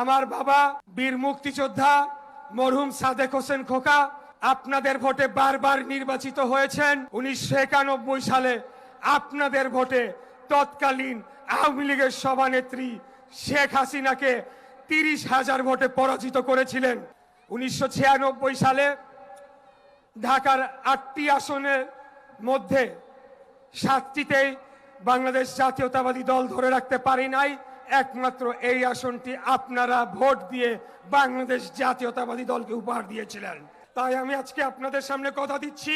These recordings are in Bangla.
আমার বাবা বীর মুক্তিযোদ্ধা মরহুম সাদেক হোসেন খোকা আপনাদের ভোটে বারবার নির্বাচিত হয়েছেন। 1991 সালে আপনাদের ভোটে তৎকালীন আওয়ামী লীগের সভানেত্রী শেখ হাসিনাকে 30,000 ভোটে পরাজিত করেছিলেন। 1996 সালে ঢাকার 8টি আসনের মধ্যে 7টিতেই বাংলাদেশ জাতীয়তাবাদী দল ধরে রাখতে পারি নাই। একমাত্র এই আসনটি আপনারা ভোট দিয়ে বাংলাদেশ জাতীয়তাবাদী দলকে উপহার দিয়েছিলেন। তাই আমি আজকে আপনাদের সামনে কথা দিচ্ছি,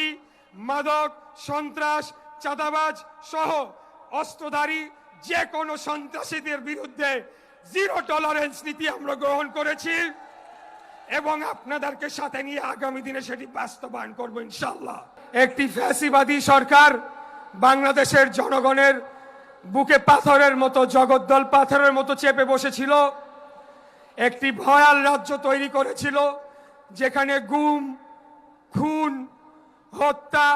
মাদক, সন্ত্রাস, চাঁদাবাজ সহ অস্ত্রধারী যে কোনো সন্ত্রাসীদের বিরুদ্ধে জিরো টলারেন্স নীতি আমরা গ্রহণ করেছি এবং আপনাদেরকে সাথে নিয়ে আগামী দিনে সেটি বাস্তবায়ন করব ইনশাআল্লাহ। একটি ফ্যাসিবাদী সরকার বাংলাদেশের জনগণের বুকে পাথরের মতো, জগদ্দল পাথরের মতো চেপে বসেছিল। একটি ভয়াল রাজ্য তৈরি করেছিল যেখানে গুম, খুন, হত্যা,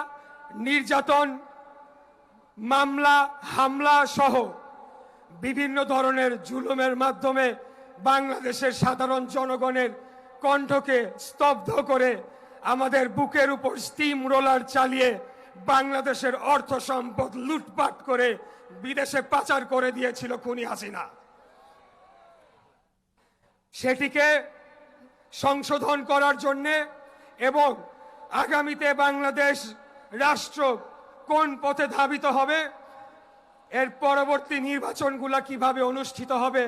নির্যাতন, মামলা, হামলা সহ বিভিন্ন ধরনের জুলুমের মাধ্যমে বাংলাদেশের সাধারণ জনগণের কণ্ঠকে স্তব্ধ করে আমাদের বুকের উপর স্টিম রোলার চালিয়ে বাংলাদেশের অর্থ সম্পদ লুটপাট করে বিদেশে পাচার করে দিয়েছিল খুনি হাসিনা। সেটিকে সংশোধন করার জন্য এবং আগামীতে বাংলাদেশ রাষ্ট্র কোন পথে ধাবিত হবে, এর পরবর্তী নির্বাচনগুলো কিভাবে অনুষ্ঠিত হবে,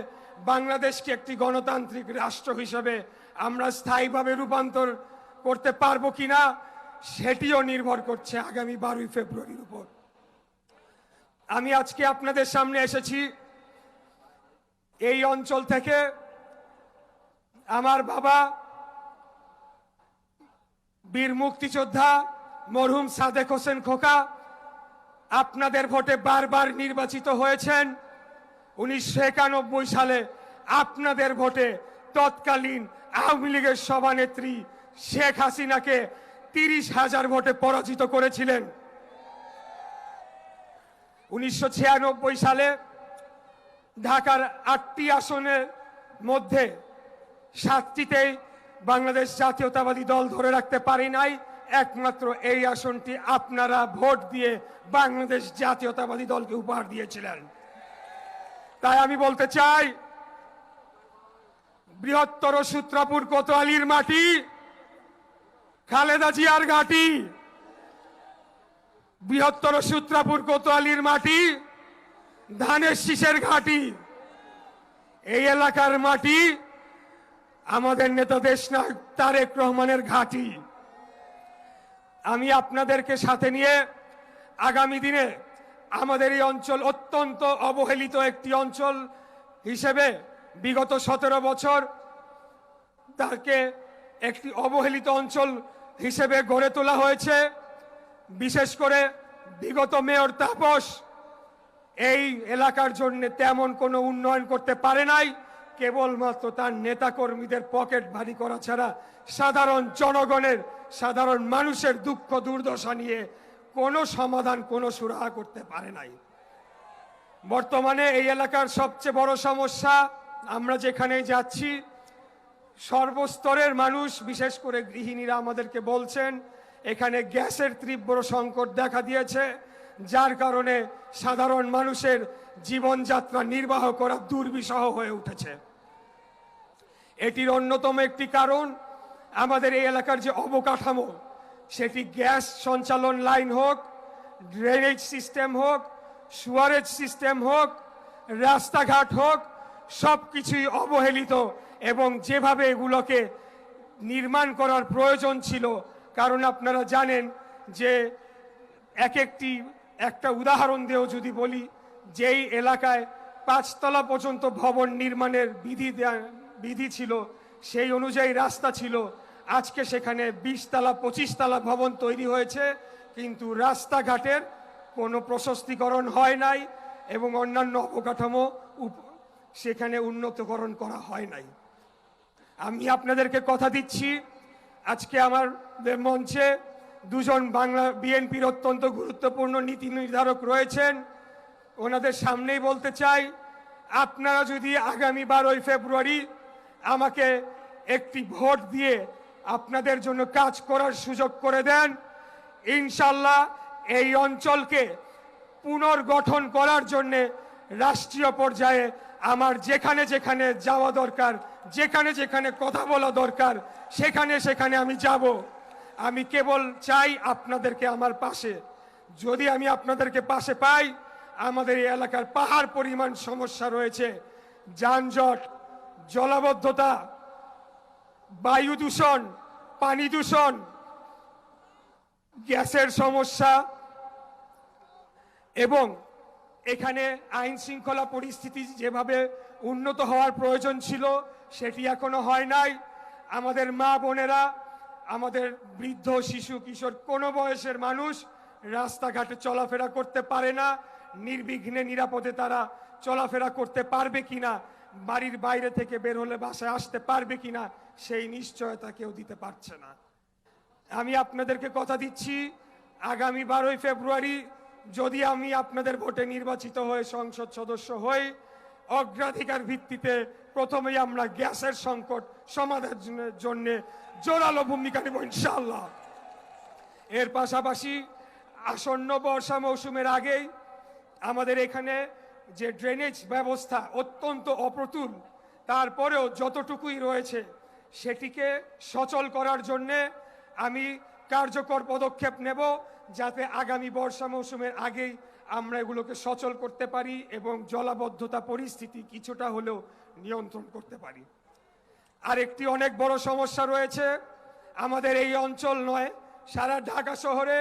বাংলাদেশকে একটি গণতান্ত্রিক রাষ্ট্র হিসেবে আমরা স্থায়ীভাবে রূপান্তর করতে পারবো কিনা সেটিও নির্ভর করছে আগামী 12 ফেব্রুয়ারির উপর। আমি আজকে আপনাদের সামনে এসেছি এই অঞ্চল থেকে। আমার বাবা বীর মুক্তিযোদ্ধা মরহুম সাদেক হোসেন খোকা আপনাদের ভোটে বারবার নির্বাচিত হয়েছেন। 1991 সালে আপনাদের ভোটে তৎকালীন আওয়ামী লীগের সভানেত্রী শেখ হাসিনাকে 30,000 ভোটে পরাজিত করেছিলেন। 1996 সালে ঢাকার 8টি আসনের মধ্যে 7টিতেই বাংলাদেশ জাতীয়তাবাদী দল ধরে রাখতে পারি নাই। একমাত্র এই আসনটি আপনারা ভোট দিয়ে বাংলাদেশ জাতীয়তাবাদী দলকে উপহার দিয়েছিলেন। তাই আমি বলতে চাই, বৃহত্তর সূত্রাপুর কোতোয়ালির মাটি খালেদা জিয়ার ঘাঁটি, বৃহত্তর সূত্রাপুর কোতোয়ালির মাটি ধানের শীষের ঘাঁটি। এই এলাকার মাটি আমাদের নেতা দেশনায়ক তারেক রহমানের ঘাঁটি। আমি আপনাদেরকে সাথে নিয়ে আগামী দিনে আমাদের এই অঞ্চল অত্যন্ত অবহেলিত একটি অঞ্চল হিসেবে বিগত 17 বছর তাকে একটি অবহেলিত অঞ্চল হিসেবে গড়ে তোলা হয়েছে। বিশেষ করে বিগত মেয়র তাপস এই এলাকার জন্য তেমন কোনো উন্নয়ন করতে পারে নাই, কেবলমাত্র তার নেতাকর্মীদের পকেট ভারী করা ছাড়া সাধারণ জনগণের, সাধারণ মানুষের দুঃখ দুর্দশা নিয়ে কোনো সমাধান, কোনো সুরাহা করতে পারে নাই। বর্তমানে এই এলাকার সবচেয়ে বড় সমস্যা, আমরা যেখানে যাচ্ছি সর্বস্তরের মানুষ, বিশেষ করে গৃহিণীরা আমাদেরকে বলছেন এখানে গ্যাসের তীব্র সংকট দেখা দিয়েছে, যার কারণে সাধারণ মানুষের জীবনযাত্রা নির্বাহ করা দুর্বিষহ হয়ে উঠেছে। এটির অন্যতম একটি কারণ আমাদের এই এলাকার যে অবকাঠামো, সেটি গ্যাস সঞ্চালন লাইন হোক, ড্রেনেজ সিস্টেম হোক, সুয়ারেজ সিস্টেম হোক, রাস্তাঘাট হোক, সব কিছুই অবহেলিত। এবং যেভাবে এগুলোকে নির্মাণ করার প্রয়োজন ছিল, কারণ আপনারা জানেন যে একটা উদাহরণ দিয়েও যদি বলি, যেই এলাকায় 5 তলা পর্যন্ত ভবন নির্মাণের বিধি ছিল, সেই অনুযায়ী রাস্তা ছিল, আজকে সেখানে 20 তলা 25 তলা ভবন তৈরি হয়েছে, কিন্তু রাস্তাঘাটের কোনো প্রশস্তিকরণ হয় নাই এবং অন্যান্য অবকাঠামো সেখানে উন্নতকরণ করা হয় নাই। আমি আপনাদেরকে কথা দিচ্ছি, আজকে আমাদের মঞ্চে দুজন বাংলা বিএনপির অত্যন্ত গুরুত্বপূর্ণ নীতি নির্ধারক রয়েছেন। ওনাদের সামনেই বলতে চাই, আপনারা যদি আগামী 12 ফেব্রুয়ারি আমাকে একটি ভোট দিয়ে আপনাদের জন্য কাজ করার সুযোগ করে দেন। ইনশাল্লাহ এই অঞ্চলকে পুনর্গঠন করার জন্য রাষ্ট্রীয় পর্যায়ে আমার যেখানে যেখানে যাওয়া দরকার, যেখানে যেখানে কথা বলা দরকার, সেখানে সেখানে আমি যাব। আমি কেবল চাই আপনাদেরকে আমার পাশে। যদি আমি আপনাদেরকে পাশে পাই, আমাদের এই এলাকার পাহাড় পরিমাণ সমস্যা রয়েছে, যানজট, জলাবদ্ধতা, বায়ু দূষণ, পানি দূষণ, গ্যাসের সমস্যা, এবং এখানে আইন শৃঙ্খলা পরিস্থিতি যেভাবে উন্নত হওয়ার প্রয়োজন ছিল সেটি এখনো হয় নাই। আমাদের মা বোনেরা, আমাদের বৃদ্ধ, শিশু, কিশোর, কোনো বয়সের মানুষ রাস্তাঘাটে চলাফেরা করতে পারে না। নির্বিঘ্নে নিরাপদে তারা চলাফেরা করতে পারবে কিনা, বাড়ির বাইরে থেকে বের হলে বাসায় আসতে পারবে কিনা, সেই নিশ্চয়তা কেউ দিতে পারছে না। আমি আপনাদেরকে কথা দিচ্ছি, আগামী 12ই ফেব্রুয়ারি যদি আমি আপনাদের ভোটে নির্বাচিত হয়ে সংসদ সদস্য হই, অগ্রাধিকার ভিত্তিতে প্রথমেই আমরা গ্যাসের সংকট সমাধানের জন্য জোরালো ভূমিকা নেব ইনশাআল্লাহ। এর পাশাপাশি আসন্ন বর্ষা মৌসুমের আগেই আমাদের এখানে যে ড্রেনেজ ব্যবস্থা অত্যন্ত অপ্রতুল, তারপরেও যতটুকুই রয়েছে সেটিকে সচল করার জন্যে আমি কার্যকর পদক্ষেপ নেব, যাতে আগামী বর্ষা মৌসুমের আগেই আমরা এগুলোকে সচল করতে পারি এবং জলাবদ্ধতা পরিস্থিতি কিছুটা হলেও নিয়ন্ত্রণ করতে পারি। আরেকটি অনেক বড় সমস্যা রয়েছে আমাদের এই অঞ্চল নয়, সারা ঢাকা শহরে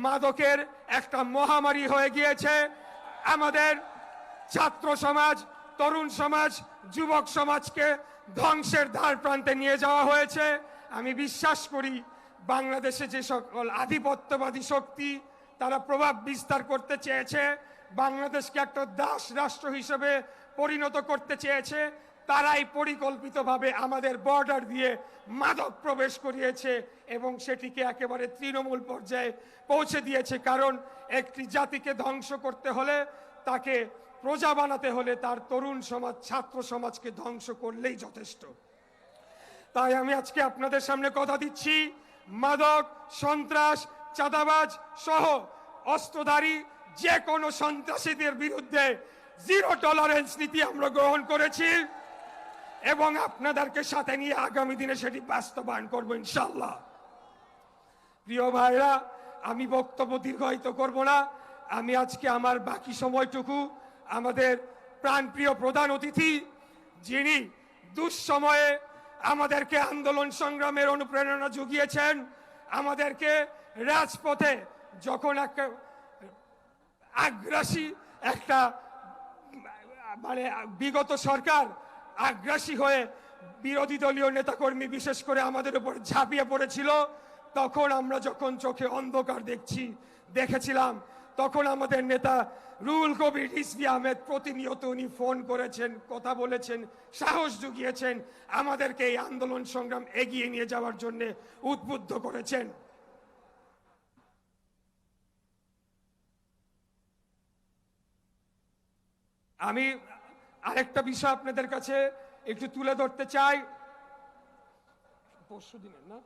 মাদকের একটা মহামারী হয়ে গিয়েছে। আমাদের ছাত্র সমাজ, তরুণ সমাজ, যুবক সমাজকে ধ্বংসের ধার প্রান্তে নিয়ে যাওয়া হয়েছে। আমি বিশ্বাস করি বাংলাদেশে যে সকল আধিপত্যবাদী শক্তি তারা প্রভাব বিস্তার করতে চেয়েছে, বাংলাদেশকে একটা দাস রাষ্ট্র হিসেবে পরিণত করতে চেয়েছে, তারাই পরিকল্পিতভাবে আমাদের বর্ডার দিয়ে মাদক প্রবেশ করিয়েছে এবং সেটিকে একেবারে তৃণমূল পর্যায়ে পৌঁছে দিয়েছে। কারণ একটি জাতিকে ধ্বংস করতে হলে, তাকে প্রজা বানাতে হলে তার তরুণ সমাজ, ছাত্র সমাজকে ধ্বংস করলেই যথেষ্ট। তাই আমি আজকে আপনাদের সামনে কথা দিচ্ছি, মাদক, সন্ত্রাস, চাঁদাবাজ সহ অস্ত্রধারী যে কোনো সন্ত্রাসীদের বিরুদ্ধে জিরো টলারেন্স নীতি আমরা গ্রহণ করেছি এবং আপনাদেরকে সাথে নিয়ে আগামী দিনে সেটি বাস্তবায়ন করবো ইনশাআল্লাহ। প্রিয় ভাইরা, আমি বক্তব্য দীর্ঘায়িত করব না। আমি আজকে আমার বাকি সময়টুকু আমাদের প্রাণপ্রিয় প্রধান অতিথি, যিনি দুঃসময়ে আমাদেরকে আন্দোলন সংগ্রামের অনুপ্রেরণা জুগিয়েছেন, আমাদেরকে রাজপথে যখন একটা আগ্রাসী একটা মানে বিগত সরকার আগ্রাসী হয়ে বিরোধী দলীয় নেতাকর্মী বিশেষ করে আমাদের উপর ঝাঁপিয়ে পড়েছিল, তখন আমরা যখন চোখে অন্ধকার দেখেছিলাম, তখন আমাদের নেতা রুহুল কবির রিজভী আহমেদ প্রতিনিয়ত উনি ফোন করেছেন, কথা বলেছেন, সাহস জুগিয়েছেন, আমাদেরকে এই আন্দোলন সংগ্রাম এগিয়ে নিয়ে যাওয়ার জন্য উদ্বুদ্ধ করেছেন। আমি আরেকটা বিষয় আপনাদের কাছে একটু তুলে ধরতে চাই। পরশুদিনের না